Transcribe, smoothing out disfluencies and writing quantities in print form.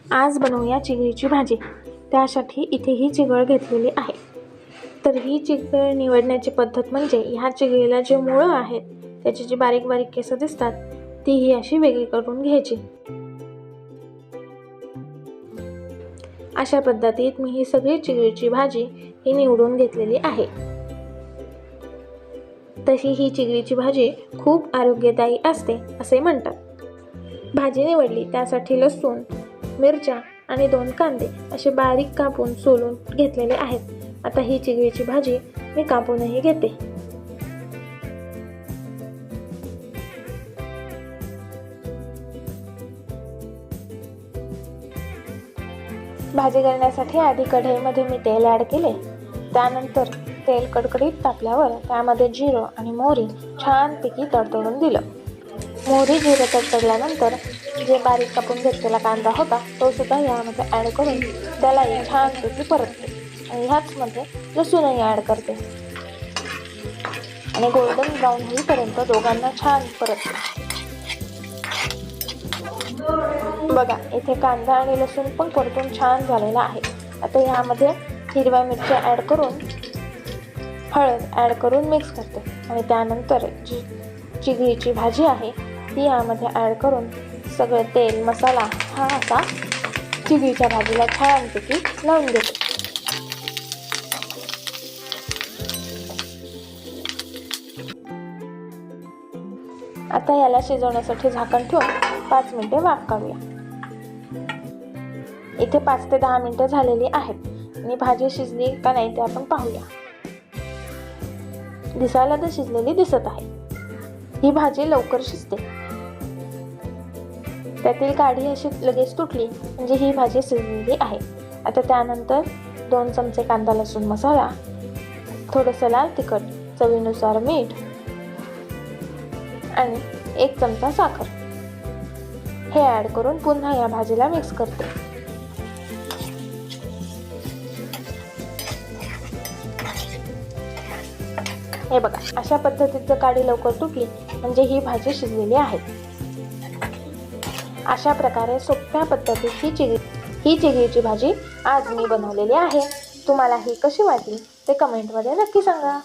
आज बनवूया चिगळीची भाजी। त्यासाठी इथे ही चिगळ घेतलेली आहे। तर ही चिगळ निवडण्याची पद्धत म्हणजे ह्या चिगळीला जे मुळं आहेत त्याची जी बारीक बारीक केस दिसतात ती ही अशी वेगळी करून घ्यायची। अशा पद्धतीत मी ही सगळी चिगळीची भाजी ही निवडून घेतलेली आहे। तशी ही चिगळीची भाजी खूप आरोग्यदायी असते असे म्हणतात। भाजी निवडली त्यासाठी लसूण, मिरच्या आणि 2 कांदे असे बारीक कापून सोलून घेतलेले आहेत। आता ही चिगळीची भाजी मी कापूनही घेते। भाजी करण्यासाठी आधी कढईमध्ये मी तेल ॲड केले। त्यानंतर तेल कडकडीत तापल्यावर त्यामध्ये जिरं आणि मोहरी छानपैकी तडतडून दिलं। मोहरी जिरं तडतडल्यानंतर जे बारीक कापून घेतलेला कांदा होता तो सुद्धा यामध्ये ॲड करून त्यालाही छानपैकी परतते आणि ह्याचमध्ये लसूणही ॲड करते आणि गोल्डन ब्राऊन होईपर्यंत दोघांना छान परतते। बघा इथे कांदा आणि लसूण पण परतून छान झालेला आहे। आता यामध्ये हिरव्या मिरच्या ॲड करून हळद ॲड करून मिक्स करते आणि त्यानंतर जी चिगळीची भाजी आहे ती यामध्ये ॲड करून सगळं तेल मसाला हा असा चिगळीच्या भाजीला छानपैकी लावून देते। आता याला शिजवण्यासाठी झाकण ठेवून 5 मिनिटे वाफ काढूया। इथे 5 ते 10 मिनिटं झालेली आहेत आणि भाजी शिजली का नाही ते आपण पाहूया। दिसायला तर शिजलेली दिसत आहे। ही भाजी लवकर शिजते, त्यातील काडी अशी लगेच तुटली म्हणजे ही भाजी शिजलेली आहे। आता त्यानंतर 2 चमचे कांदा लसूण मसाला, थोडंसं लाल तिखट, चवीनुसार मीठ आणि 1 चमचा साखर हे ॲड करून पुन्हा या भाजीला मिक्स करते। हे बघा अशा पद्धतीचं काडी लवकर तुटली म्हणजे ही भाजी शिजलेली आहे। अशा प्रकारे सोप्या पद्धतीत ही चिगळीची भाजी आज मी बनवलेली आहे। तुम्हाला ही कशी वाटली ते कमेंटमध्ये नक्की सांगा।